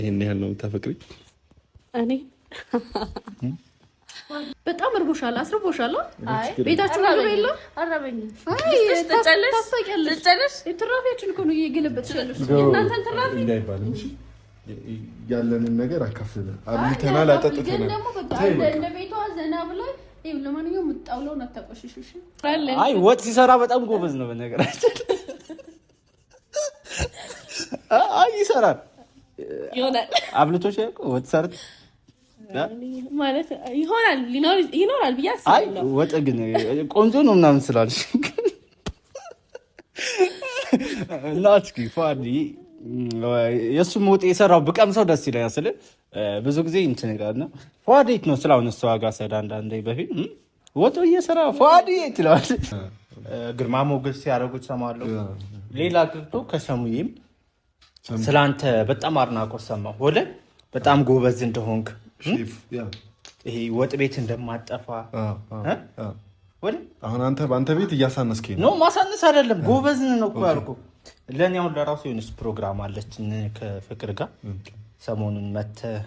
ይሄን ያህል ነው የምታፈቅሪ? እኔ በጣም እርቦሻል፣ አስርቦሻል። አይ ቤታችን ምግብ የለም። አራበኝ። አይ ታስታውቂያለሽ። ትራፊያችን እኮ ነው እየገለበጥሽ ያለሽ። እናንተን ትራፊ እንዳይባልም እሺ፣ ያለንን ነገር አካፍለን አብልተናል፣ አጠጥተናል። ግን ደግሞ በቃ እንደ ቤቷ ዘና ብለን ይሄ ለማንኛውም ምጣውለው አታቆሽሽ። እሺ። አይ ወጥ ሲሰራ በጣም ጎበዝ ነው በነገራችን። አይ ይሰራል ይሆናል። አብልቶሽ ወጥ ሰርት ማለት ይኖራል ብዬ አስባለሁ። አይ ወጥ ግን ቆንጆ ነው ምናምን ስላልሽ ናትኪ ፋዲ የሱም ወጥ የሰራው ብቀምሰው ደስ ይለኛል። ስለ ብዙ ጊዜ እንትን ይላልና ፋዲት ነው ስላውን እሱ ዋጋ ሰዳ አንዳንዴ በፊት ወጥ እየሰራ ፋዲ ይላል። ግርማ ሞገስ ሲያደርጉት ሰማለሁ። ሌላ ግርቶ ከሰሙዬም ስላንተ በጣም አድናቆት ሰማሁ። ወደ በጣም ጎበዝ እንደሆንክ ይሄ ወጥ ቤት እንደማጠፋ ወደ አሁን አንተ በአንተ ቤት እያሳነስከኝ ነው። ማሳነስ አይደለም ጎበዝ ነው እኮ ያልኩህ። ለእኔ አሁን ለራሱ የሆነች ፕሮግራም አለችን ከፍቅር ጋር ሰሞኑን መተህ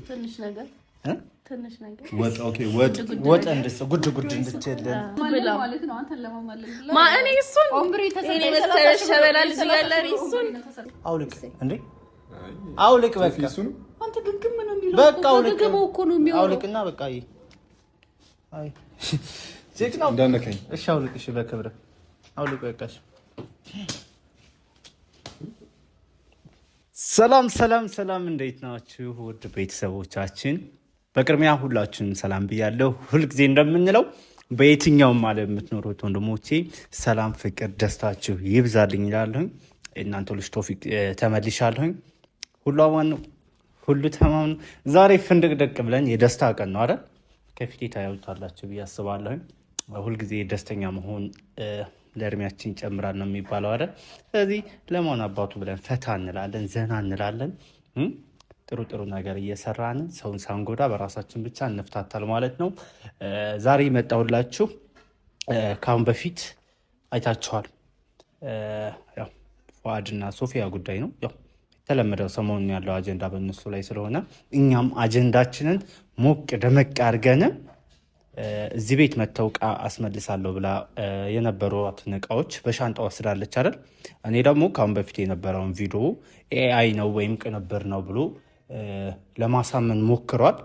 ትንሽ ነገር ወጥ ኦኬ ወጥ ጉድ እንድትልን ማለት ነው። አንተን ለማማለል እኔ እሱን ኦምብሬ ተሰበላል ይላል። እሱን አውልቅ እንዴ አውልቅ በቃ አንተ ግግም ነው የሚለው በቃ አውልቅ እኮ ነው የሚያወራው። አውልቅና በቃ አይ ቼክ ነው እንዳነከኝ። እሺ አውልቅ። እሺ በክብር አውልቅ በቃ። ሰላም እንዴት ናችሁ ውድ ቤተሰቦቻችን? በቅድሚያ ሁላችሁንም ሰላም ብያለሁ። ሁልጊዜ እንደምንለው በየትኛውም ዓለም የምትኖሩት ወንድሞቼ ሰላም፣ ፍቅር፣ ደስታችሁ ይብዛልኝ እላለሁኝ። እናንተ ልጅ ቶፊቅ ተመልሻለሁኝ። ሁሉ አማን ነው፣ ሁሉ ተማም ነው። ዛሬ ፍንድቅድቅ ብለን የደስታ ቀን ነው አይደል? ከፊቴ ታያዩታላችሁ ብዬ አስባለሁኝ። ሁልጊዜ ደስተኛ መሆን ለእድሜያችን ይጨምራል ነው የሚባለው አይደል? ስለዚህ ለመሆን አባቱ ብለን ፈታ እንላለን፣ ዘና እንላለን። ጥሩ ነገር እየሰራን ሰውን ሳንጎዳ በራሳችን ብቻ እንፍታታል ማለት ነው። ዛሬ መጣሁላችሁ። ከአሁን በፊት አይታችኋል። ያው ፉአድና ሶፊያ ጉዳይ ነው። ያው የተለመደው ሰሞኑን ያለው አጀንዳ በእነሱ ላይ ስለሆነ እኛም አጀንዳችንን ሞቅ ደመቅ አድርገን እዚህ ቤት መተው ዕቃ አስመልሳለሁ ብላ የነበሩትን ዕቃዎች በሻንጣ ወስዳለች አይደል? እኔ ደግሞ ከአሁን በፊት የነበረውን ቪዲዮ ኤአይ ነው ወይም ቅንብር ነው ብሎ ለማሳመን ሞክሯል።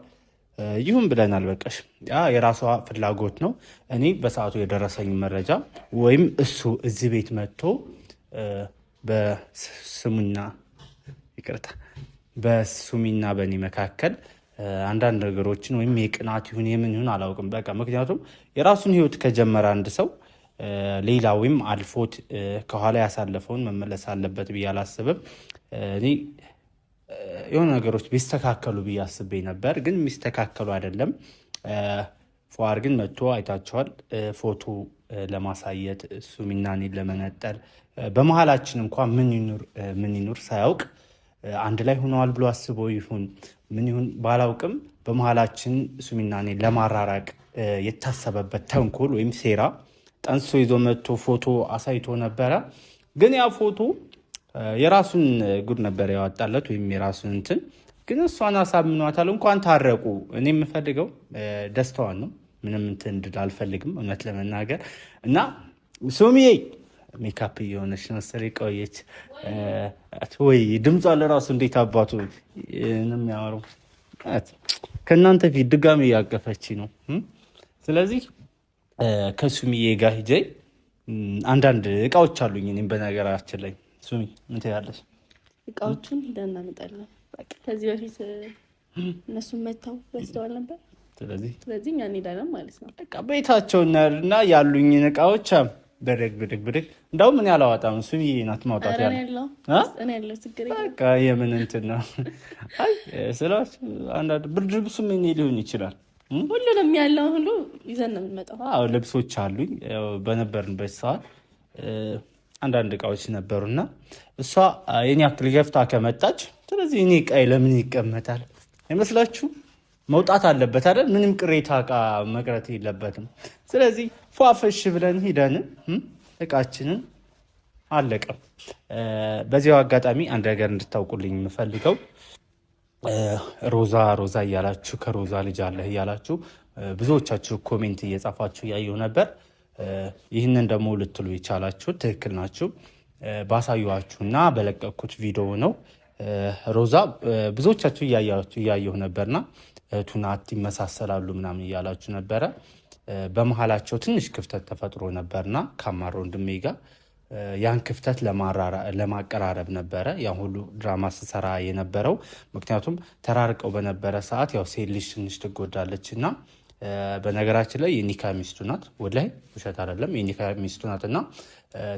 ይሁን ብለናል። በቃሽ፣ ያ የራሷ ፍላጎት ነው። እኔ በሰዓቱ የደረሰኝ መረጃ ወይም እሱ እዚህ ቤት መጥቶ በሱሚና በእኔ መካከል አንዳንድ ነገሮችን ወይም የቅናት ይሁን የምን ይሁን አላውቅም። በቃ ምክንያቱም የራሱን ህይወት ከጀመረ አንድ ሰው ሌላ ወይም አልፎት ከኋላ ያሳለፈውን መመለስ አለበት ብዬ አላስብም። እኔ የሆኑ ነገሮች ቢስተካከሉ ብዬ አስቤ ነበር፣ ግን የሚስተካከሉ አይደለም። ፉአድ ግን መጥቶ አይታችኋል። ፎቶ ለማሳየት ሱሚና እኔን ለመነጠል በመሀላችን እንኳን ምን ይኑር ሳያውቅ አንድ ላይ ሆነዋል ብሎ አስቦ ይሁን ምን ይሁን ባላውቅም በመሀላችን ሱሚና እኔን ለማራራቅ የታሰበበት ተንኮል ወይም ሴራ ጠንሶ ይዞ መጥቶ ፎቶ አሳይቶ ነበረ። ግን ያ ፎቶ የራሱን ጉድ ነበር ያወጣለት ወይም የራሱን እንትን። ግን እሷን አሳምኗታል። እንኳን ታረቁ። እኔ የምፈልገው ደስታዋን ነው። ምንም እንትን እንድል አልፈልግም እውነት ለመናገር እና ሱሚዬ ሜካፕ እየሆነች ነው መሰለኝ ቆየች ወይ ድምጿ ለራሱ እንዴት አባቱ የሚያወራው ከእናንተ ፊት ድጋሚ እያቀፈች ነው። ስለዚህ ከሱሚዬ ጋር ሂጄ አንዳንድ እቃዎች አሉኝ። እኔም በነገራችን ላይ ሱሚ ምን ትያለሽ? እቃዎቹን ሄደን እናመጣለን። ከዚህ በፊት እነሱን መተው ወስደዋል ነበር። ስለዚህ እኛ እንሄዳለን ማለት ነው። በቃ ቤታቸው እና ያሉኝን እቃዎች ብድግ እንደውም ምን ያላዋጣም ሱሚዬ ናት ማውጣት ያለው በቃ የምን እንትን ነው። አይ ስላችሁ አንዳንድ ብርድ ልብሱም እኔ ሊሆን ይችላል። ሁሉንም ያለው ሁሉ ይዘን ነው የምንመጣው። አዎ ልብሶች አሉኝ። በነበርንበት ሰዓት አንዳንድ እቃዎች ነበሩና እሷ የኔ አክል ገፍታ ከመጣች ስለዚህ እኔ እቃዬ ለምን ይቀመጣል አይመስላችሁ? መውጣት አለበት አይደል? ምንም ቅሬታ እቃ መቅረት የለበትም። ስለዚህ ፏፈሽ ብለን ሂደን እቃችንን አለቀ። በዚያው አጋጣሚ አንድ ነገር እንድታውቁልኝ የምፈልገው ሮዛ እያላችሁ ከሮዛ ልጅ አለህ እያላችሁ ብዙዎቻችሁ ኮሜንት እየጻፋችሁ እያየሁ ነበር። ይህንን ደግሞ ልትሉ የቻላችሁ ትክክል ናችሁ። ባሳየኋችሁና በለቀኩት ቪዲዮ ነው። ሮዛ ብዙዎቻችሁ እያየሁ ነበርና እህቱ ናት ይመሳሰላሉ ምናምን እያላችሁ ነበረ። በመሀላቸው ትንሽ ክፍተት ተፈጥሮ ነበርና ከአማር ወንድሜ ጋር ያን ክፍተት ለማቀራረብ ነበረ ያን ሁሉ ድራማ ስሰራ የነበረው። ምክንያቱም ተራርቀው በነበረ ሰዓት ያው ሴት ልጅ ትንሽ ትጎዳለች እና በነገራችን ላይ የኒካ ሚስቱ ናት። ወላሂ ውሸት አይደለም፣ የኒካ ሚስቱ ናት እና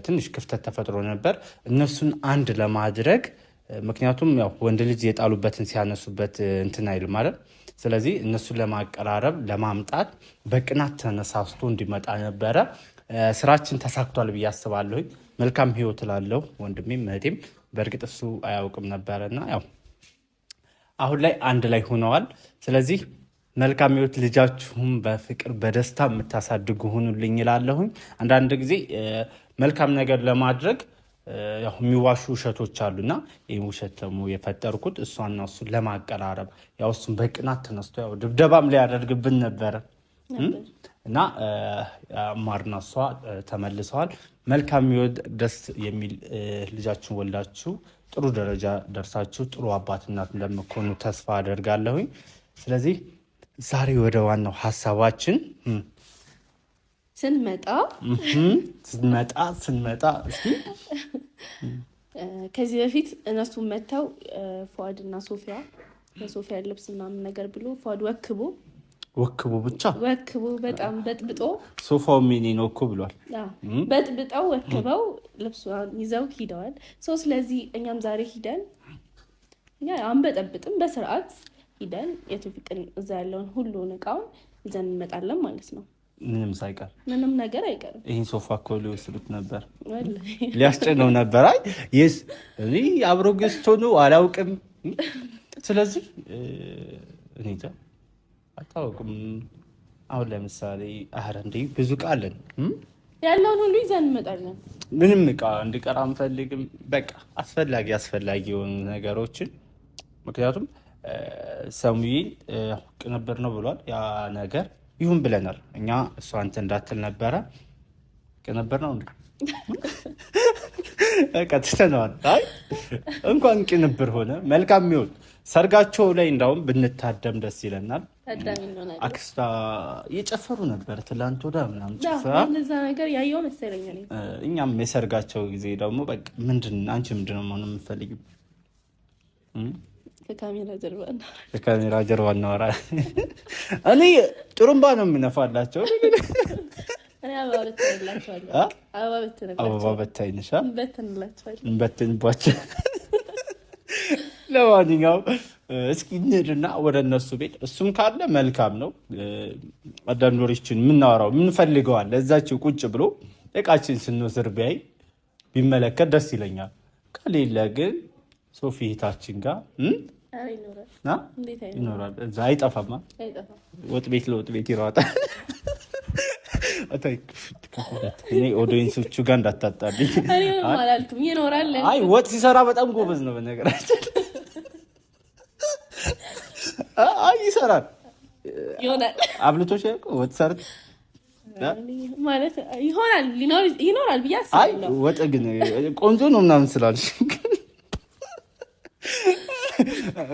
ትንሽ ክፍተት ተፈጥሮ ነበር እነሱን አንድ ለማድረግ። ምክንያቱም ያው ወንድ ልጅ የጣሉበትን ሲያነሱበት እንትን አይል ማለት። ስለዚህ እነሱን ለማቀራረብ ለማምጣት በቅናት ተነሳስቶ እንዲመጣ ነበረ። ስራችን ተሳክቷል ብዬ አስባለሁ። መልካም ህይወት ላለው ወንድሜም እህቴም በእርግጥ እሱ አያውቅም ነበረና ያው አሁን ላይ አንድ ላይ ሆነዋል። ስለዚህ መልካም ህይወት፣ ልጃችሁም በፍቅር በደስታ የምታሳድጉ ሁኑልኝ ይላለሁኝ። አንዳንድ ጊዜ መልካም ነገር ለማድረግ ያው የሚዋሹ ውሸቶች አሉና ይህ ውሸት ደግሞ የፈጠርኩት እሷና እሱን ለማቀራረብ ያው እሱን በቅናት ተነስቶ ያው ድብደባም ሊያደርግብን ነበረ እና አማርና እሷ ተመልሰዋል። መልካም ህይወት፣ ደስ የሚል ልጃችሁን ወልዳችሁ ጥሩ ደረጃ ደርሳችሁ ጥሩ አባት እናት እንደምትሆኑ ተስፋ አደርጋለሁኝ። ስለዚህ ዛሬ ወደ ዋናው ሀሳባችን ስንመጣ እስኪ ከዚህ በፊት እነሱ መጥተው ፏድ እና ሶፊያ ልብስ ምናምን ነገር ብሎ ፏድ ወክቦ በጣም በጥብጦ ሶፋው ሚኒ ነው እኮ ብሏል። በጥብጠው ወክበው ልብሷን ይዘው ሂደዋል። ስለዚህ እኛም ዛሬ ሂደን አንበጠብጥም፣ በስርዓት ሂደን የቶፊቅን እዛ ያለውን ሁሉን እቃውን ይዘን እንመጣለን ማለት ነው። ምንም ሳይቀር ምንም ነገር አይቀርም። ይህን ሶፋ እኮ ሊወስዱት ነበር፣ ሊያስጨነው ነበር። እኔ አብሮ ገዝቶ ነው አላውቅም። ስለዚህ እኔ አታውቅም። አሁን ለምሳሌ እንዴ ብዙ እቃ አለን፣ ያለውን ሁሉ ይዘን እንመጣለን። ምንም እቃ እንዲቀር አንፈልግም። በቃ አስፈላጊ የሆኑ ነገሮችን ምክንያቱም ሰሙዬን ቅንብር ነው ብሏል። ያ ነገር ይሁን ብለናል እኛ። እሷ አንተ እንዳትል ነበረ ቅንብር ነው በቃ ትተነዋል። እንኳን ቅንብር ሆነ መልካም ይሁን። ሰርጋቸው ላይ እንዳውም ብንታደም ደስ ይለናል። አክስታ እየጨፈሩ ነበር ትላንት ወዳ ምናምን ጨፈራ ነገር ያየው መሰለኝ። እኛም የሰርጋቸው ጊዜ ደግሞ በቃ አንቺ ምንድነው መሆን የምትፈልጊው? ከካሜራ ጀርባ እናወራ። እኔ ጥሩምባ ነው የምነፋላቸው። አበባ በታይንሻ እንበትንባቸው። ለማንኛውም እስኪ እንሂድና ወደ እነሱ ቤት። እሱም ካለ መልካም ነው። አንዳንድ ወሬዎችን የምናወራው የምንፈልገዋል እዛችው ቁጭ ብሎ እቃችን ስንወስድ ቢመለከት ደስ ይለኛል። ከሌለ ግን ሶፊ እህታችን ጋር ይኖራል። እዛ አይጠፋማ። ወጥ ቤት ለወጥ ቤት ይሯጣል። ኦዲየንሶቹ ጋር እንዳታጣልኝ። ወጥ ሲሰራ በጣም ጎበዝ ነው በነገራችን። ይሰራል አብልቶች ወጥ ሰርት ማለት ይኖራል ብዬ አስባለሁ። ወጥ ግን ቆንጆ ነው ምናምን ስላልሽ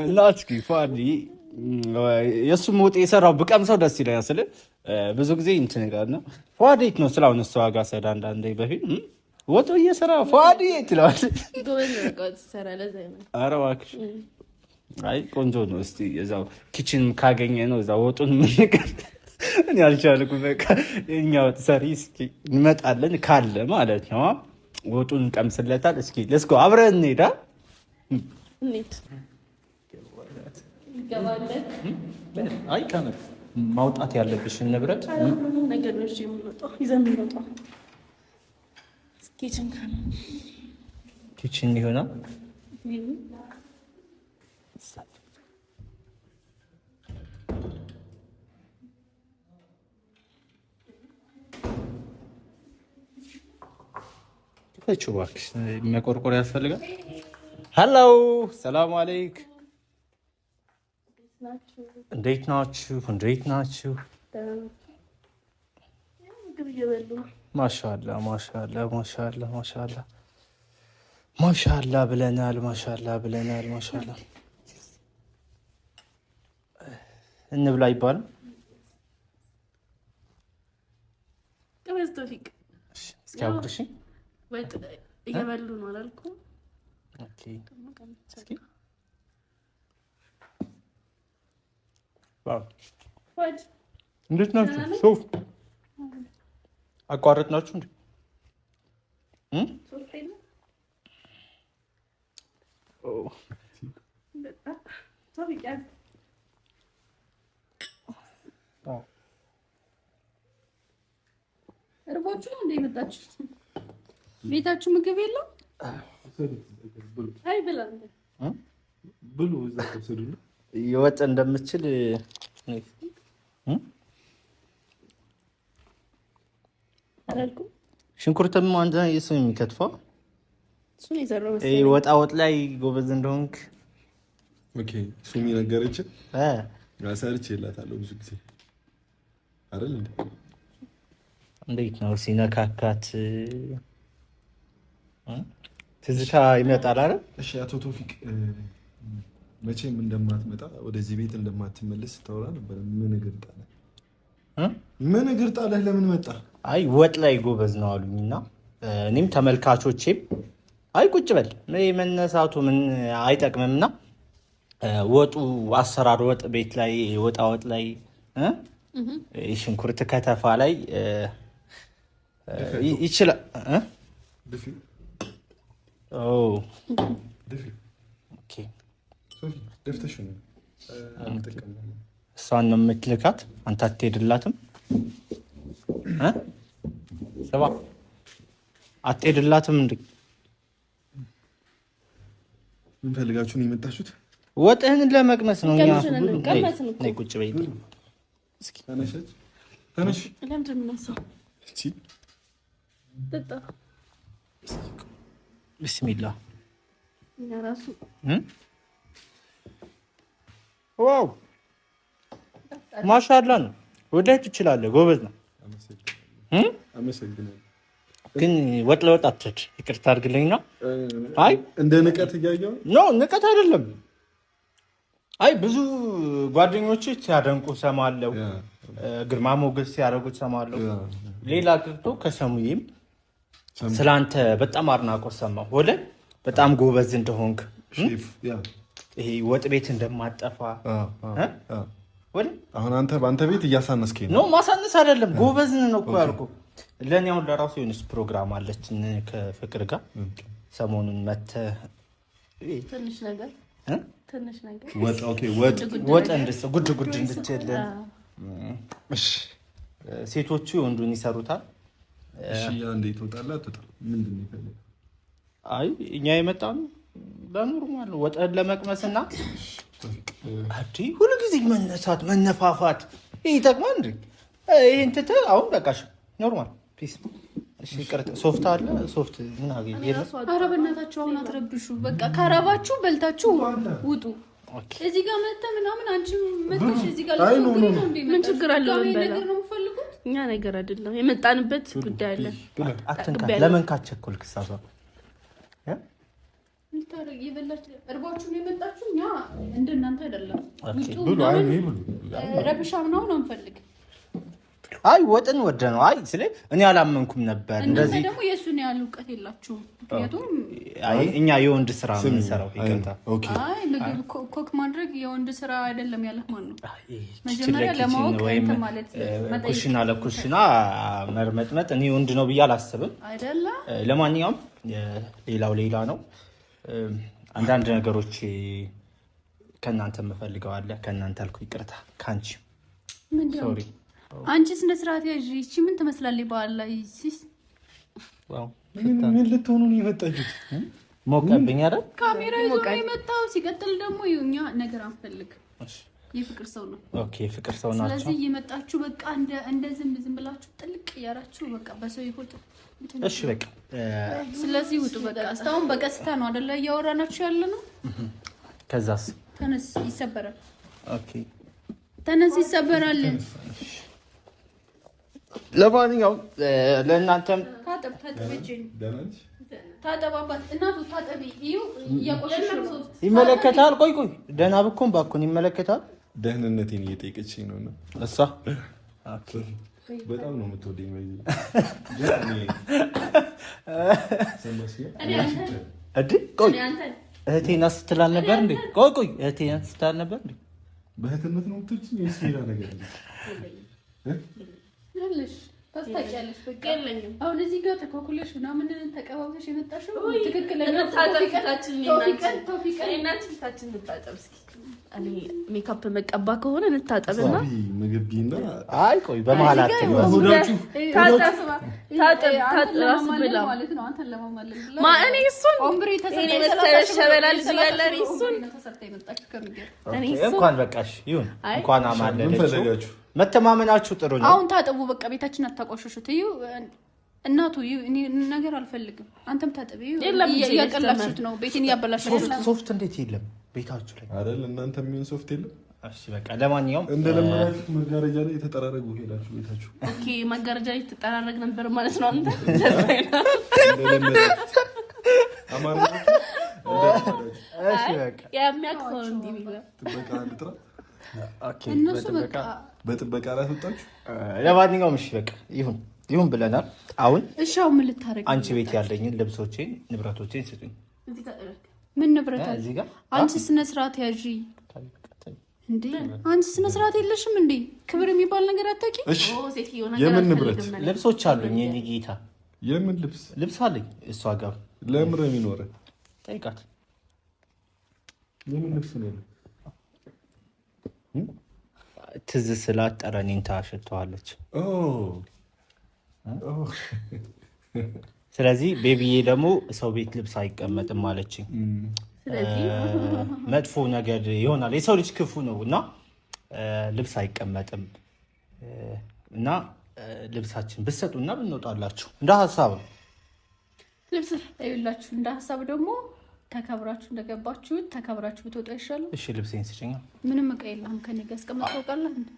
እና እስኪ ፏድ የእሱም ወጥ የሰራው ብቀምሰው ደስ ይለኛል። ስለ ብዙ ጊዜ እንትን ጋር ነው ፏድ የት ነው ስላሁን እሷ ጋር ሰዳ አንዳንዴ በፊት ወጡ እየሰራ ፏድ የት ይለዋል። ኧረ እባክሽ ቆንጆ ነው። እስኪ እዛው ኪችን ካገኘ ነው እዛ ወጡን የምንቀር። እኔ አልቻልኩም። በቃ የእኛ ወጥ ሰሪ እስኪ እንመጣለን ካለ ማለት ነው። ወጡን እንቀምስለታል። እስኪ ለስጎ አብረን እንሄዳ ማውጣት ያለብሽን ንብረት ኪችን ይሆናል። እቺ እባክሽ መቆርቆር ያስፈልጋል። ሄሎ ሰላም አለይክ። እንዴት ናችሁ? ማሻአላ ብለናል። ማሻአላ እንብላ ይባላል። እስኪ አብርሽ እየበሉ ነው አላልኩም? ኦኬ እስኪ እንዴት ናችሁ? ሶፍ አቋረጥናችሁ እንዴ? እርቦቹ ነው እንደ የመጣችሁት? ቤታችሁ ምግብ የለም? አይ ብላ ብሉ እዛ ተሰዱ ይወጥ እንደምትችል አላልኩም? ሽንኩርትም አንተ የሰው የሚከትፈው እሱን የሰራው መሰለኝ። ወጥ ላይ ጎበዝ እንደሆንክ ኦኬ። ሱሚ ነገረችን ሰርቼ እላታለሁ ብዙ ጊዜ አይደል እንዴ? እንዴት ነው ሲነካካት ትዝታ ይመጣል አይደል? እሺ አቶ ቶፊቅ መቼም እንደማትመጣ ወደዚህ ቤት እንደማትመለስ ታወራ ነበር። ምን እግር ጣለህ? ለምን መጣ? አይ ወጥ ላይ ጎበዝ ነው አሉኝና እኔም ተመልካቾቼም አይ ቁጭ በል መነሳቱ ምን አይጠቅምምና ወጡ አሰራር ወጥ ቤት ላይ ወጥ ላይ ሽንኩርት ከተፋ ላይ ይችላል እሷን ነው የምትልካት። አንተ አትሄድላትም? ሰባ አትሄድላትም? እንዴ ምን ፈልጋችሁ ነው የመጣችሁት? ወጥህን ለመቅመስ ነው። እኛ ነይ ቁጭ በይ። እስኪ ተነሽ። ለምንድን ነው የምነሳው? ቢስሚላህ ራሱ ዋው ማሻአላ ነው። ወደህ ትችላለህ። ጎበዝ ነው። አመሰግናለሁ። ግን ወጥ ለወጥ አትሄድ። ይቅርታ አድርግልኝና አይ እንደ ንቀት እያየሁ ነው። ንቀት አይደለም። አይ ብዙ ጓደኞች ሲያደንቁ ሰማለሁ። ግርማ ሞገስ ሲያደርጉት ሰማለሁ። ሌላ ግርቶ ከሰሙዬም ስላንተ በጣም አድናቆት ሰማሁ። ወደ በጣም ጎበዝ እንደሆንክ ይሄ ወጥ ቤት እንደማጠፋ ወደ አሁን አንተ በአንተ ቤት እያሳነስከኝ ነው። ማሳነስ አይደለም ጎበዝ ነው እኮ ያልኩህ። ለእኔ አሁን ለራሱ የሆነች ፕሮግራም አለችን ከፍቅር ጋር ሰሞኑን መተህ ትንሽ ነገር ወጥ ጉድ እንድትልን ሴቶቹ ወንዱን ይሰሩታል። እንዴት ትወጣለህ? ምንድን ነው ይፈልጋል? አይ እኛ የመጣነው በኖርማል ወጥን ለመቅመስና ሁሉ ጊዜ መነሳት መነፋፋት ይጠቅማል እንዴ? ይሄን ትተህ አሁን በቃሽ ኖርማል ፒስ። እሺ ይቅርታ ሶፍት አለ ሶፍት ምን አገኘ? ኧረ በእናታችሁ አሁን አትረብሹ። በቃ ከራባችሁ በልታችሁ ውጡ። እዚህ ጋር መተህ ምናምን አንቺ መተሽ እዚህ ጋር ምን ችግር አለው? ነገር ነው የምፈልጉት እኛ ነገር አይደለም የመጣንበት ጉዳይ አለ። አትንካ። ለምን ካቸኮልክ ሳሷ ታረግ ይበላች እርባችሁ ነው የመጣችሁ። እኛ እንደናንተ አይደለም። ብሉ አይ ብሉ ረብሻ ምናምን አንፈልግ። አይ ወጥን ወደ ነው። አይ ስለ እኔ አላመንኩም ነበር እንደዚህ። ደግሞ የሱን ያህል እውቀት የላችሁም። ምክንያቱም አይ እኛ የወንድ ስራ ነው የምንሰራው። ይቀርታ አይ ምግብ ኮክ ማድረግ የወንድ ስራ አይደለም ያለህ ማን ነው? መጀመሪያ ለማወቅ እንትን ማለት ኩሽና ለኩሽና መርመጥመጥ እኔ ወንድ ነው ብዬ አላስብም። አይደለ? ለማንኛውም ሌላ ነው። አንዳንድ ነገሮች ከእናንተ የምፈልገው አለ። ከእናንተ አልኩ ይቅርታ። ካንቺ ሶሪ። አንቺ ስነ ስርዓት ያዥ። እቺ ምን ትመስላለች? በኋላ ላይ ሲስ ዋው ምን ልትሆኑ ነው የመጣችሁት? ሞቀብኝ አይደል? ካሜራ ይዞ ነው የመጣው። ሲቀጥል ደግሞ እኛ ነገር አንፈልግ። የፍቅር ሰው ነው። ኦኬ ፍቅር ሰው ናቸው። ስለዚህ እየመጣችሁ በቃ እንደ ዝም ብላችሁ ጥልቅ እያራችሁ በቃ በሰው ይሁን። እሺ በቃ ስለዚህ ውጡ በቃ። እስካሁን በቀስታ ነው አይደለ እያወራናችሁ ያለ ነው። ከዛስ ተነስ ይሰበራል። ኦኬ ተነስ ይሰበራል። ለማንኛውም ለእናንተም ታጠባባት እናቱ ታጠቢ። ይኸው እያቆሸሽ ነው። ይመለከታል። ቆይ ደህና ብኮን ባኩን ይመለከታል። ደህንነቴን እየጠየቀችኝ ነው እና እሷ ኦኬ በጣም ነው የምትወደኝ ማለት ቆይ እህቴ ናት ስትላል ነበር እንዴ? ቆይ እህቴ ናት ስትላል ነበር እንዴ? በእህትነት ነው የምትወጪኝ ወይስ ሌላ ነገር አለ? ያለሽ ታስታውቂያለሽ። በቃ የለኝም። አሁን እዚህ ጋር ተኮኩለሽ ምናምን ተቀባብተሽ የመጣሽው ትክክለኛ ፊታችን እንታጠብ እስኪ። እኔ ሜካፕ መቀባ ከሆነ እንታጠብና ምግብ ቢና አይ ቆይ በመሀላችን ሁላችሁ ታጠብ ብላ ማለት ነው። አንተን ለማማለል እኔ እሱን እኔ መሰለሽ ሸበላል ይያለ እሱን እንኳን በቃሽ ይሁን እንኳን አማለለች። መተማመናችሁ ጥሩ ነው። አሁን ታጠቡ በቃ ቤታችን አታቋሽሹት። እናቱ እኔ ነገር አልፈልግም። አንተም ታጠብ። እያቀላችሁት ነው ቤቴን እያበላሽሁት ነው። ሶፍት እንዴት የለም ቤታችሁ ላይ አይደል? እናንተ ምን ሶፍት የለም? እሺ በቃ ለማንኛውም እንደለመዳችሁት መጋረጃ ላይ የተጠራረጉ ሄዳችሁ ቤታችሁ። ኦኬ መጋረጃ ላይ ተጠራረግ ነበር ማለት ነው። አንተ እሺ በቃ የሚያክሰው እንዴ ቢላ ጥበቃ ልጥራ። ኦኬ እነሱ በቃ በጥበቃ ላይ ወጣችሁ። ለማንኛውም እሺ በቃ ይሁን ብለናል። አሁን እሺ አሁን ምን ልታረግ? አንቺ ቤት ያለኝን ልብሶቼን ንብረቶቼን ስጡኝ። ምን ንብረት አለ? አንቺ ስነ ስርዓት ያዢ እንዴ! አንቺ ስነ ስርዓት የለሽም እንዴ? ክብር የሚባል ነገር አታውቂ? እሺ የምን ንብረት? ልብሶች አሉኝ የኔ ጌታ። የምን ልብስ አለኝ እሷ ጋር። ለምን ነው የሚኖረው? ጠይቃት። የምን ልብስ ነው? ትዝ ስላት ጠረኔን ታሸተዋለች። ስለዚህ ቤቢዬ ደግሞ ሰው ቤት ልብስ አይቀመጥም ማለችኝ። መጥፎ ነገር ይሆናል። የሰው ልጅ ክፉ ነው እና ልብስ አይቀመጥም እና ልብሳችን ብትሰጡና ብንወጣላችሁ እንደ ሀሳብ ነው። ልብስ ይኸውላችሁ እንደ ሀሳብ ደግሞ ተከብራችሁ እንደገባችሁት ተከብራችሁ ብትወጣ ይሻላል። እሺ ልብሴን ስጭኝ። ምንም እቃ የለህም ከኔ ጋር አስቀምጥ ታውቃለህ እንዴ?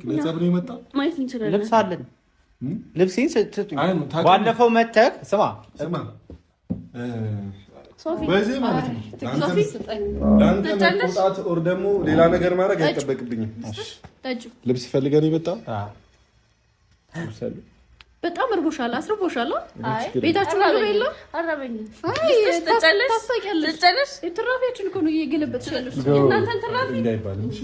ለጸብ ነው የመጣ ማየት እንችላለን። ልብስ አለን። ልብሴን ስጡኝ። ባለፈው መተህ ስማ በዚህ ማለት ነው ለአንተ መቆጣት ኦር ደግሞ ሌላ ነገር ማድረግ አይጠበቅብኝም። ልብስ ፈልገህ ነው የመጣው? በጣም እርቦሻል፣ አስርቦሻል። አይ ቤታችሁ ምግብ የለም። አራበኝ። አይ ታስታውቂያለሽ። ትራፊያችን እኮ ነው እየገለበጥሽ ያለሽ። እናንተን ትራፊ እንዳይባልም እሺ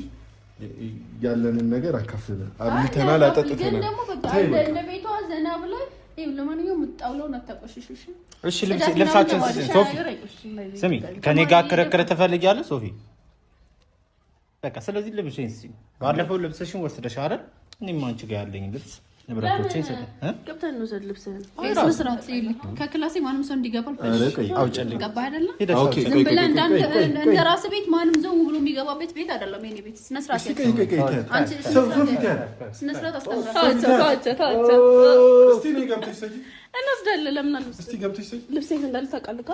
ያለንን ነገር አካፍለን አብልተናል፣ አጠጥተናል። ግን ደግሞ በቃ እንደ ቤቷ ዘና ብላ ለማንኛውም የምጣውለውን አታቆሽሽሽ። እሺ ልብሳችን ሶፊ ስሚ፣ ከኔ ጋር ክርክር ትፈልጊያለሽ ሶፊ? በቃ ስለዚህ ልብስሽን ስጪኝ። ባለፈው ልብስሽን ወስደሽ አይደል? እኔም አንቺ ጋር ያለኝ ልብስ ንብረቶቼን ስጪኝ። ገብተን ነው ዘል ልብስህን መስራት ከክላሴ ማንም ሰው እንዲገባ አውጭልኝ። ገባ አይደለ? ኦኬ ዝም ብለህ እንደ ራስህ ቤት ማንም ዘው ብሎ የሚገባበት ቤት አይደለም የኔ ቤት። ስነ ስርዓት አንቺ ስነ ስርዓት ታቸው እስቲ ነው ገብተሽ ሰጂ እንወስዳለን። ለምን አልወስድ? እስቲ ገብተሽ ሰጂ ልብሴን እንዳለ ታውቃለህ።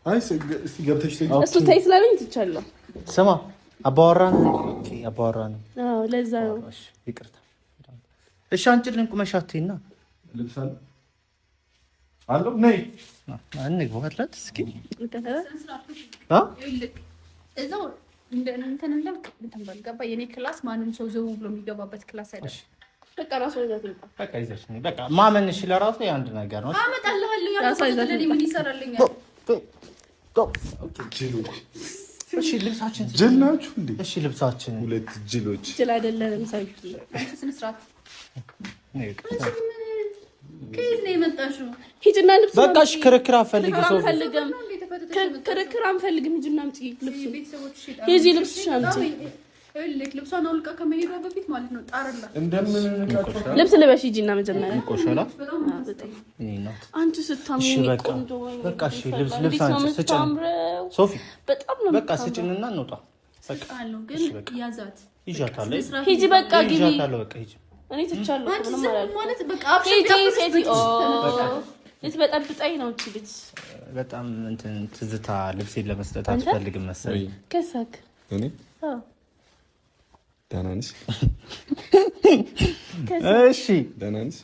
አይ እስቲ ገብተሽ ሰጂ እሱ ታይ ስላለኝ ትቻለሁ። ስማ አባወራን ኦኬ አባወራን አዎ ለዛ ነው። እሺ ይቅርታ። እሺ አንቺልን ቁመሻቴና ልብስ አለ አለው ነይ እንግባለት እስኪ እዛው እንትን እንዳልክ እንትን በል ገባ። የኔ ክላስ ማንም ሰው ዘው ብሎ የሚገባበት ክላስ አይደለም። በቃ ራሱ ይዘት ነው። በቃ ይዘሽ ነው። በቃ ማመንሽ ለራሱ የአንድ ነገር ነው። አመጣልሃለሁ ያለው ምን ይሰራልኛል? ኦኬ ጅሎች። እሺ ልብሳችን ጅል ናችሁ እንዴ? እሺ ልብሳችን ሁለት ጅሎች ጅል አይደለም ሳይት ስነ ስርዓት ከየት ነው የመጣሽው? ሂጂና ልብስ በቃሽ። ክርክር አፈልጊ ሰው አንፈልግም። ክርክር አንፈልግም። ሂጂና አምጪ ልብስ። ሂጂ ልብስሽን አምጪ። ልብሷን አውልቃ ከመሄዷ በፊት ማለት ነው ጣርላ እንደምን ልብስ ልበሽ ሂጂና መጀመሪያ ቆሻላ አንቺ ስታምኚ ቆንጆ ወይ በቃ እሺ ልብስ አንቺ ስጭን ሶፊ በጣም ነው በቃ ስጭንና እንውጣ። ሰጣለሁ ግን ያዛት ይዣታለሁ። ሂጂ በቃ ግቢ። ይዣታለሁ በቃ ሂጂ። እኔ ትቻለሁ ማለት በቃ ልትበጠብጠኝ ነው እቺ ልጅ። በጣም እንትን ትዝታ ልብሴን ለመስጠት አትፈልግም መሰለኝ። ከሳክ እኔ ደህና ነሽ? እሺ ደህና ነሽ?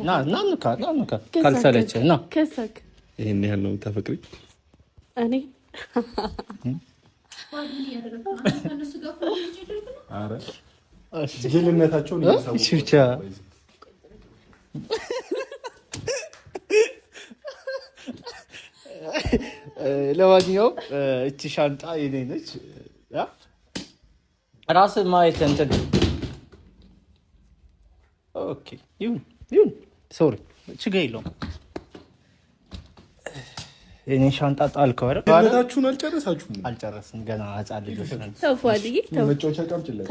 ና ካልሰለቸህ ና። ከሳክ ይሄን ያህል ነው የምታፈቅሪኝ? እኔ ኧረ ጅልነታቸውን ብቻ ለማንኛውም እቺ ሻንጣ የኔ ነች። ራስህ ማየት እንትን ኦኬ ይሁን ሶሪ ችግር የለውም። የኔ ሻንጣ ጣልከው አይደል? ባለታችሁን አልጨረሳችሁም? አልጨረስንም ገና ህፃን ልጆች ነን። ተፋልይ መጫወቻ ቃምጭለት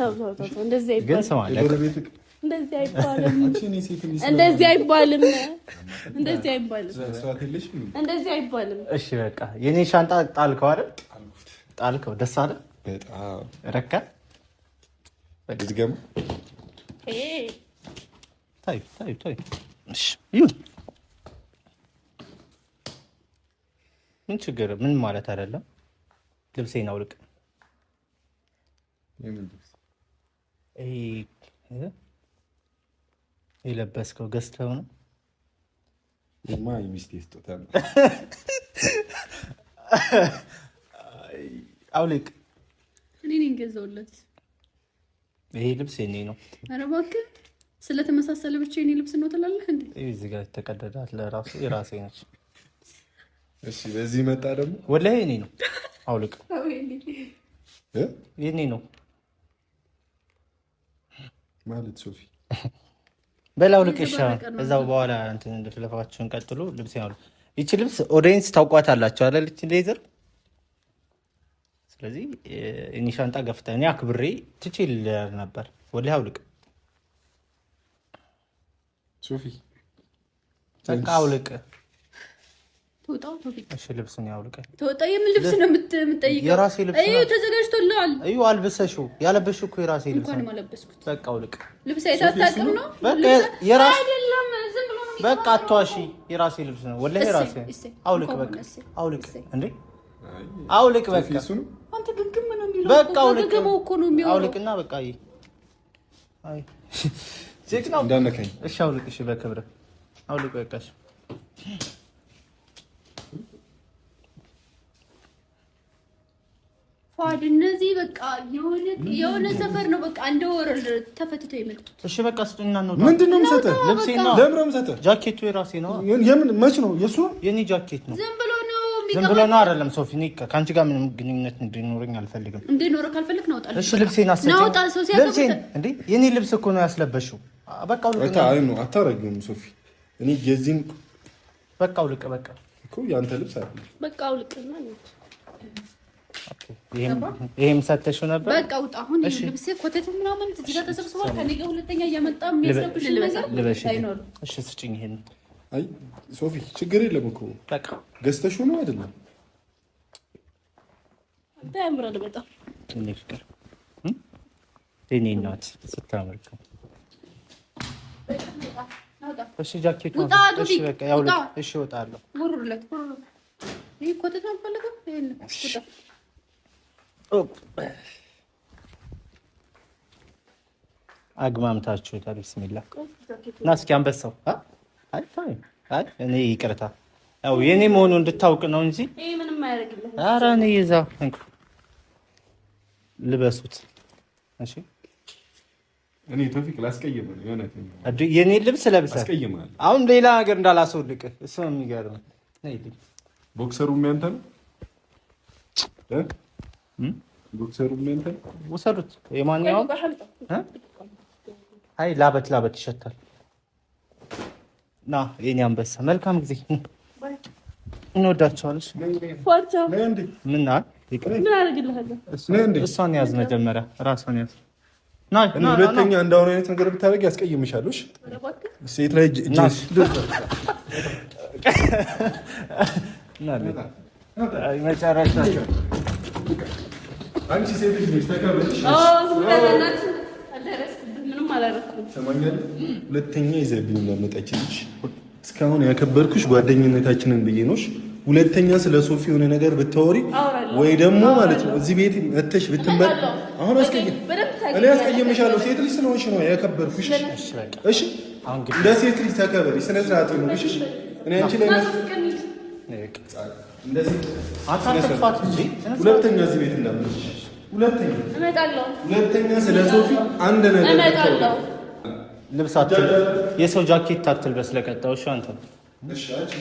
እንደዚህ ግን ስማ እንደዚህ አይባልም። እንደዚህ አይባልም። እንደዚህ አይባልም። እንደዚህ አይባልም። እሺ በቃ የኔ ሻንጣ ጣልከው አይደል? ጣልከው ደስ አለ በጣም ረካ ልትገማ ታይ እሺ ይሁን። ምን ችግር ምን ማለት አይደለም። ልብሴን አውልቅ። የለበስከው ገዝተው ነው? ሚስቴ ስጦታ ነው። አውልቅ። እኔ ነኝ ገዛውለት። ይሄ ልብስ የኔ ነው። ኧረ እባክህ ስለተመሳሰለ ብቻ የኔ ልብስ ነው ትላለህ እንዴ? እዚህ ጋር ተቀደዳት ለራሱ የራሴ ነች። እሺ በዚህ መጣ ደግሞ ወላሂ የኔ ነው። አውልቅ። የኔ ነው ማለት ሶፊ በላው ልቅሻ እዛው በኋላ እንትን እንደፍለፋችሁን ቀጥሉ። ልብስ ያው ይቺ ልብስ ኦዲየንስ ታውቋታላችሁ አይደል? እቺ ሌዘር። ስለዚህ እኔ ሻንጣ ገፍተህ እኔ አክብሬ ትችል ነበር። ወላሂ አውልቅ ሶፊ በቃ አውልቅ። ተወጣው ቶፊክ። እሺ ልብሱን ያውልቅ። ተወጣ። የምን ልብስ ነው የምትጠይቀው? የራሴ ልብስ ነው። ተዘጋጅቶልሃል። አልብሰሽው። ያለበሽው እኮ የራሴ ልብስ ነው። እንኳን ማለበስኩት። በቃ አውልቅ። ልብስ አይታጣቅም ነው። በቃ የራሴ አይደለም። ዝም ብሎ ነው። በቃ አትዋሺ። የራሴ ልብስ ነው። ወላሂ የራሴ። አውልቅ በቃ አውልቅ። እንዴ አውልቅ በቃ። አንተ ግግም ነው የሚለው። በቃ አውልቅ። ገገመው እኮ ነው የሚያወራው። አውልቅና በቃ አይ ቼክ ነው እንዳነካኝ። እሺ አውልቅ። እሺ በክብር አውልቅ በቃ። እሺ ፋድ እነዚህ በቃ የሆነ ሰፈር ነው። በቃ እንደ ወረል ተፈትተው የመጡት። እሺ በቃ ስጡኝና ነው። ምንድነው የምሰጠህ? ልብሴ ነው። ለምን ነው የምሰጠህ? ጃኬቱ የራሴ ነው። የምን መች ነው የሱ? የኔ ጃኬት ነው። ዝም ብሎ ነው ዝም ብሎ ነው አይደለም ሶፊ። እኔ ከአንቺ ጋር ምንም ግንኙነት እንዲኖረኝ አልፈልግም። እንዲኖር ካልፈልክ ነው ጣል። እሺ ልብሴን አስጨኝ። ናውጣ ሰው ሲያከብት እንዴ የኔ ልብስ እኮ ነው ያስለበሽው። በቃ አውልቅ። አይ ነው አታረግም ሶፊ። እኔ የዚህን በቃ አውልቅ። በቃ እኮ ያንተ ልብስ አይደለም። በቃ አውልቅና ነው። ይሄም ሰተሽው ነበር። በቃ ውጣ። አሁን ልብስ ኮተት ምናምን እዚህ ጋር ተሰብስቧል። ከኔ ጋር ሁለተኛ እያመጣ የሚያስረብሽ ነገር አይኖርም። እሺ ስጭኝ ይሄን። አይ ሶፊ ችግር የለም እኮ በቃ ገዝተሽው ነው አይደለም? ያምራል በጣም። እኔ ፍቅር እኔ እናት ስታምር እኮ። እሺ ጃኬቱ እሺ በቃ ያውልቅ። እሺ እወጣለሁ። ወሩለት ይሄ ኮተት ነው ፈልገው ይሄን ውጣ። አግማምታችሁታል። ቢስሚላህ እና እስኪ አንበሳው አይ እኔ ይቅርታ፣ ያው የኔ መሆኑ እንድታውቅ ነው እንጂ ይሄ ምንም አያደርግልህ። ኧረ እኔ ይዛ ልበሱት። እሺ እኔ ቶፊቅ ላስቀየም ነው የሆነ የኔ ልብስ ለብሰህ አስቀየማለሁ። አሁን ሌላ ነገር እንዳላስወልቅ እሱ ነው የሚገርም። ነይ ቦክሰሩ የሚያንተ ነው ቦክሰሩ የሚያንተ ነው። ውሰዱት። የማንኛውም አይ ላበት ይሸታል። ና የኔ አንበሳ መልካም ጊዜ። እንወዳቸዋለሽ። ምን አደርግልሃለሁ? እሷን ያዝ መጀመሪያ፣ ራሷን ያዝ። ሁለተኛ እንዳሁን አይነት ነገር ብታደርግ ያስቀይምሻል። ሴት ላይ መጨረሻ አንቺ ሴት ልጅ ተከብረሽ ምንም አላደረኩም። ሰማኛለህ። ሁለተኛ ይዘብኝ ለመጣችልሽ እስካሁን ያከበርኩሽ ጓደኝነታችንን ብዬ ነው። ሁለተኛ ስለ ሶፊ የሆነ ነገር ብታወሪ ወይ ደግሞ ማለት ነው እዚህ ቤት መተሽ ብትመጣ አሁን እኔ አስቀየምሻለሁ። ሴት ልጅ ስለሆንሽ ነው ያከበርኩሽ። እሺ እንደ ሴት ልጅ ተከበሪ፣ ስነ ስርዓት ነው። እሺ እኔ አንቺ ላይ እንደዚህ አታጥፋት እንጂ ሁለተኛ እዚህ ቤት እንዳትመጪ። ሁለተኛ ስለ ሶፊ አንድ ነገር እመጣለሁ። ልብስ አትል፣ የሰው ጃኬት አትልበስ ለቀጣው። እሺ አንተ እሺ አንቺ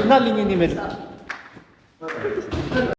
ና ልኝ እኔ